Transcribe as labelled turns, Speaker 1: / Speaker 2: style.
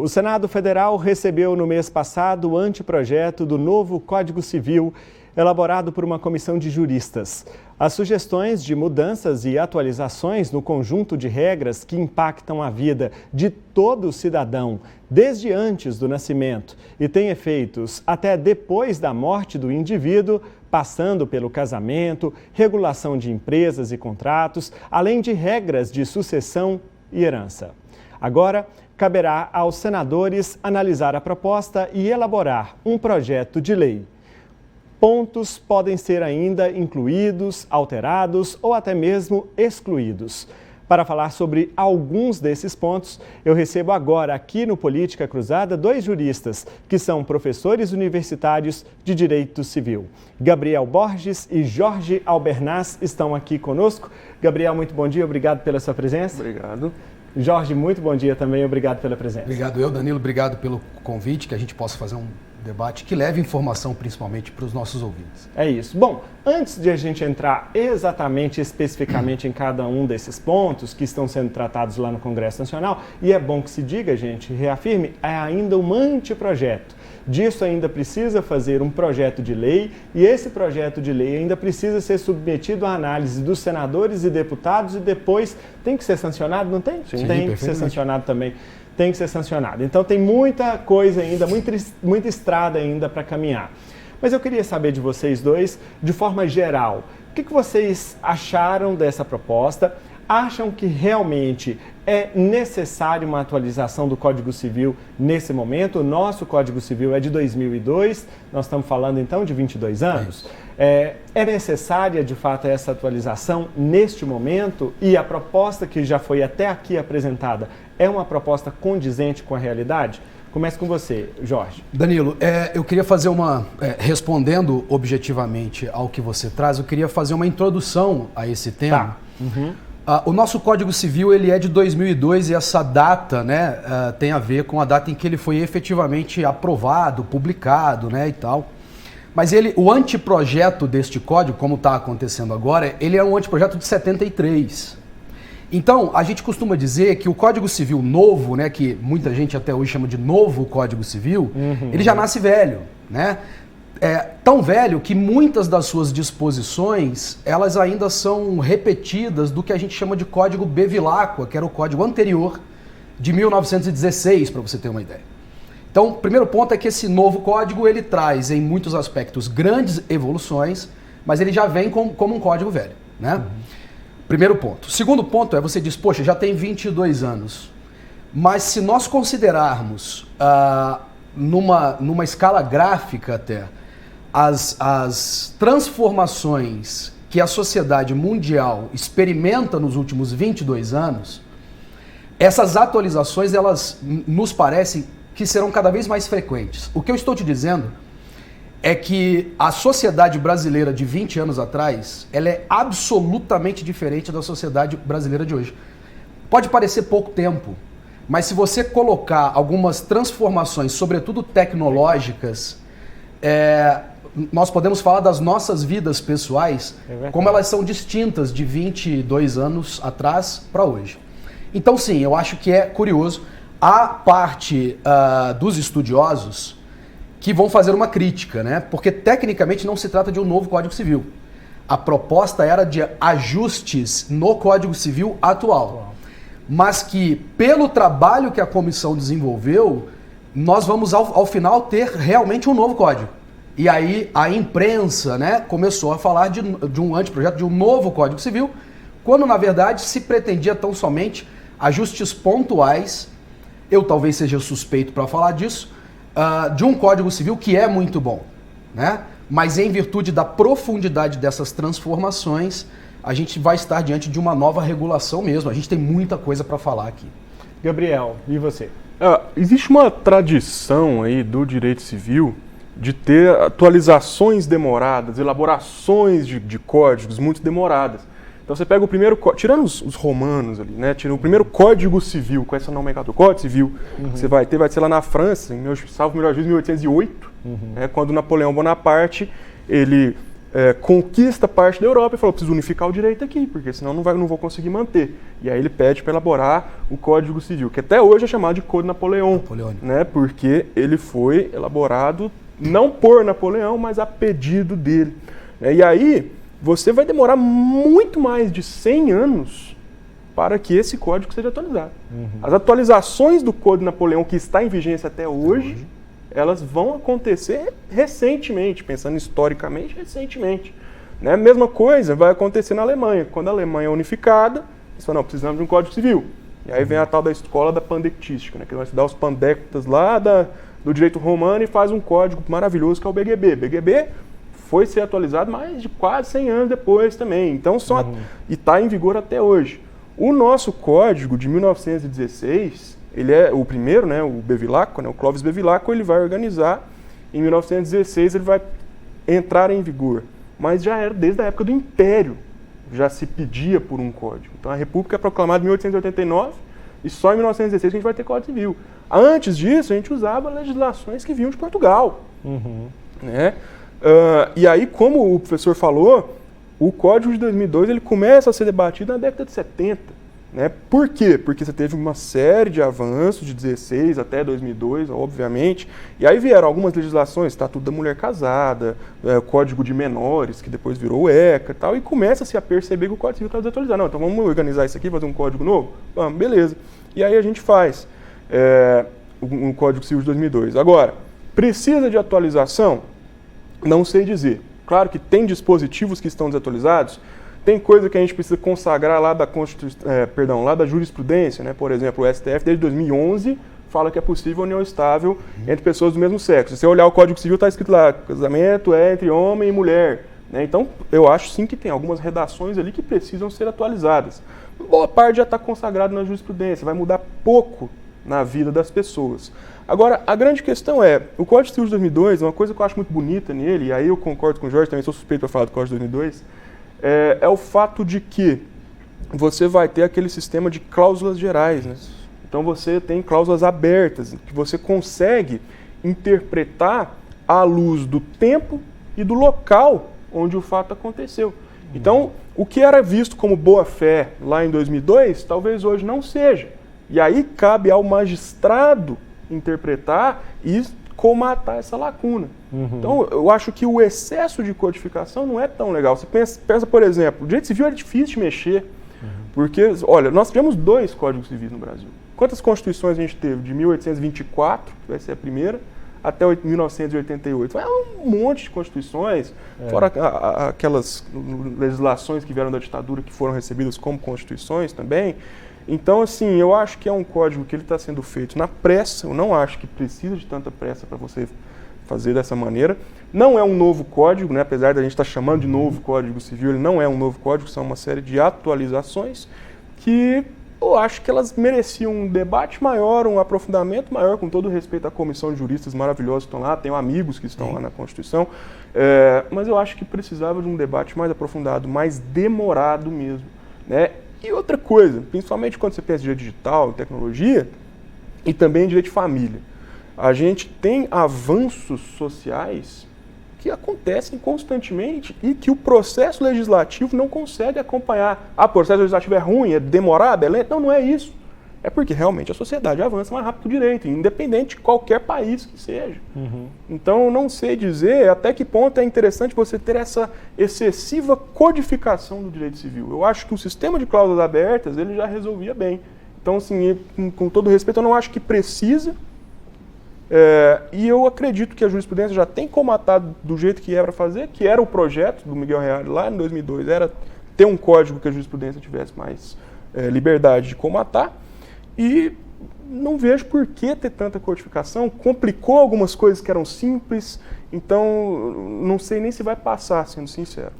Speaker 1: O Senado Federal recebeu no mês passado o anteprojeto do novo Código Civil, elaborado por uma comissão de juristas. As sugestões de mudanças e atualizações no conjunto de regras que impactam a vida de todo cidadão, desde antes do nascimento, e têm efeitos até depois da morte do indivíduo, passando pelo casamento, regulação de empresas e contratos, além de regras de sucessão e herança. Agora, caberá aos senadores analisar a proposta e elaborar um projeto de lei. Pontos podem ser ainda incluídos, alterados ou até mesmo excluídos. Para falar sobre alguns desses pontos, eu recebo agora aqui no Política Cruzada 2 juristas que são professores universitários de Direito Civil. Gabriel Borges e Jorge Albernaz estão aqui conosco. Gabriel, muito bom dia, obrigado pela sua presença.
Speaker 2: Obrigado.
Speaker 1: Jorge, muito bom dia também, obrigado pela presença.
Speaker 3: Obrigado eu, Danilo, obrigado pelo convite, que a gente possa fazer um debate que leve informação principalmente para os nossos ouvintes.
Speaker 1: É isso. Bom, antes de a gente entrar exatamente, especificamente em cada um desses pontos que estão sendo tratados lá no Congresso Nacional, e é bom que se diga, gente, reafirme, é ainda um anteprojeto. Disso ainda precisa fazer um projeto de lei e esse projeto de lei ainda precisa ser submetido à análise dos senadores e deputados e depois tem que ser sancionado, não tem?
Speaker 3: Sim,
Speaker 1: tem que ser sancionado também. Tem que ser sancionado. Então tem muita coisa ainda, muita estrada ainda para caminhar. Mas eu queria saber de vocês dois, de forma geral, o que vocês acharam dessa proposta? Acham que realmente é necessário uma atualização do Código Civil nesse momento? O nosso Código Civil é de 2002, nós estamos falando então de 22 anos. É necessária de fato essa atualização neste momento? E a proposta que já foi até aqui apresentada é uma proposta condizente com a realidade? Comece com você, Jorge.
Speaker 3: Danilo, eu queria fazer respondendo objetivamente ao que você traz, eu queria fazer uma introdução a esse tema.
Speaker 1: Tá. Uhum.
Speaker 3: O nosso Código Civil ele é de 2002 e essa data, né, tem a ver com a data em que ele foi efetivamente aprovado, publicado, né, e tal. Mas o anteprojeto deste código, como está acontecendo agora, ele é um anteprojeto de 73. Então, a gente costuma dizer que o Código Civil novo, né, que muita gente até hoje chama de novo Código Civil, ele já nasce velho, né? É tão velho que muitas das suas disposições, elas ainda são repetidas do que a gente chama de Código Bevilacqua, que era o código anterior de 1916, para você ter uma ideia. Então, o primeiro ponto é que esse novo código, ele traz em muitos aspectos grandes evoluções, mas ele já vem como um código velho, né? Primeiro ponto. Segundo ponto é, você diz, poxa, já tem 22 anos, mas se nós considerarmos numa escala gráfica até, as transformações que a sociedade mundial experimenta nos últimos 22 anos, essas atualizações, elas nos parecem que serão cada vez mais frequentes. O que eu estou te dizendo é que a sociedade brasileira de 20 anos atrás, ela é absolutamente diferente da sociedade brasileira de hoje. Pode parecer pouco tempo, mas se você colocar algumas transformações, sobretudo tecnológicas, nós podemos falar das nossas vidas pessoais, como elas são distintas de 22 anos atrás para hoje. Então sim, eu acho que é curioso. Há parte dos estudiosos que vão fazer uma crítica, né? Porque tecnicamente não se trata de um novo Código Civil. A proposta era de ajustes no Código Civil atual. Mas que, pelo trabalho que a comissão desenvolveu, nós vamos ao final ter realmente um novo código. E aí a imprensa, né, começou a falar de um anteprojeto, de um novo Código Civil, quando na verdade se pretendia tão somente ajustes pontuais, eu talvez seja suspeito para falar disso, de um Código Civil que é muito bom, né? Mas em virtude da profundidade dessas transformações, a gente vai estar diante de uma nova regulação mesmo. A gente tem muita coisa para falar aqui.
Speaker 1: Gabriel, e você?
Speaker 2: Existe uma tradição aí do direito civil de ter atualizações demoradas, elaborações de códigos muito demoradas. Então você pega o primeiro, tirando os romanos ali, né? Tirando o primeiro Código Civil, com essa nomenclatura, Código Civil, que você vai ser lá na França, salvo melhor juízo, 1808, quando Napoleão Bonaparte, ele conquista parte da Europa e falou, preciso unificar o direito aqui, porque senão não vou conseguir manter. E aí ele pede para elaborar o Código Civil, que até hoje é chamado de Código Napoleônico, né? Porque ele foi elaborado não por Napoleão, mas a pedido dele. E aí você vai demorar muito mais de 100 anos para que esse código seja atualizado. As atualizações do Código Napoleão, que está em vigência até hoje, elas vão acontecer recentemente, pensando historicamente, recentemente. Né? A mesma coisa vai acontecer na Alemanha. Quando a Alemanha é unificada, eles falam, não, precisamos de um Código Civil. E aí vem a tal da escola da pandectística, né? Que vai estudar os pandectas lá do direito romano e faz um código maravilhoso que é o BGB. BGB foi ser atualizado mais de quase 100 anos depois também. Então, e está em vigor até hoje. O nosso código de 1916, ele é o primeiro, né, o Bevilacqua, né, o Clovis Bevilacqua, ele vai organizar, em 1916 ele vai entrar em vigor. Mas já era desde a época do Império, já se pedia por um código. Então a República é proclamada em 1889 e só em 1916 que a gente vai ter Código Civil. Antes disso, a gente usava legislações que vinham de Portugal. Né? E aí, como o professor falou, o Código de 2002 ele começa a ser debatido na década de 70. Né? Por quê? Porque você teve uma série de avanços de 16 até 2002, obviamente, e aí vieram algumas legislações, Estatuto da Mulher Casada, Código de Menores, que depois virou o ECA e tal, e começa-se a perceber que o Código Civil está desatualizado. Não, então vamos organizar isso aqui, fazer um código novo? Vamos, beleza. E aí a gente faz um Código Civil de 2002. Agora, precisa de atualização? Não sei dizer. Claro que tem dispositivos que estão desatualizados, tem coisa que a gente precisa consagrar lá lá da jurisprudência, né? Por exemplo, o STF desde 2011 fala que é possível união estável entre pessoas do mesmo sexo. Se você olhar o Código Civil, está escrito lá, casamento é entre homem e mulher. Né? Então, eu acho sim que tem algumas redações ali que precisam ser atualizadas. Boa parte já está consagrado na jurisprudência, vai mudar pouco na vida das pessoas. Agora, a grande questão é, o Código Civil de 2002, uma coisa que eu acho muito bonita nele, e aí eu concordo com o Jorge, também sou suspeito para falar do Código de 2002, é o fato de que você vai ter aquele sistema de cláusulas gerais. Né? Então você tem cláusulas abertas, que você consegue interpretar à luz do tempo e do local onde o fato aconteceu. Então, o que era visto como boa-fé lá em 2002, talvez hoje não seja. E aí cabe ao magistrado interpretar e comatar essa lacuna. Então, eu acho que o excesso de codificação não é tão legal. Você pensa, por exemplo, o direito civil é difícil de mexer, porque, olha, nós tivemos 2 códigos civis no Brasil. Quantas constituições a gente teve? De 1824, que vai ser a primeira, até 1988. É um monte de constituições, fora aquelas legislações que vieram da ditadura que foram recebidas como constituições também. Então, assim, eu acho que é um código que ele está sendo feito na pressa. Eu não acho que precisa de tanta pressa para você fazer dessa maneira. Não é um novo código, né? Apesar da gente estar chamando de novo Código Civil, ele não é um novo código, são uma série de atualizações que eu acho que elas mereciam um debate maior, um aprofundamento maior, com todo respeito à comissão de juristas maravilhosos que estão lá, tenho amigos que estão lá na Constituição, mas eu acho que precisava de um debate mais aprofundado, mais demorado mesmo, né? E outra coisa, principalmente quando você pensa em direito digital, em tecnologia, e também em direito de família, a gente tem avanços sociais que acontecem constantemente e que o processo legislativo não consegue acompanhar. O processo legislativo é ruim, é demorado, é lento? Não, não é isso. É porque realmente a sociedade avança mais rápido que o direito, independente de qualquer país que seja. Então, eu não sei dizer até que ponto é interessante você ter essa excessiva codificação do direito civil. Eu acho que o sistema de cláusulas abertas, ele já resolvia bem. Então, assim, com todo respeito, eu não acho que precisa. E eu acredito que a jurisprudência já tem comatado do jeito que é para fazer, que era o projeto do Miguel Reale lá em 2002, era ter um código que a jurisprudência tivesse mais liberdade de comatar. E não vejo por que ter tanta codificação, complicou algumas coisas que eram simples, então não sei nem se vai passar, sendo sincero.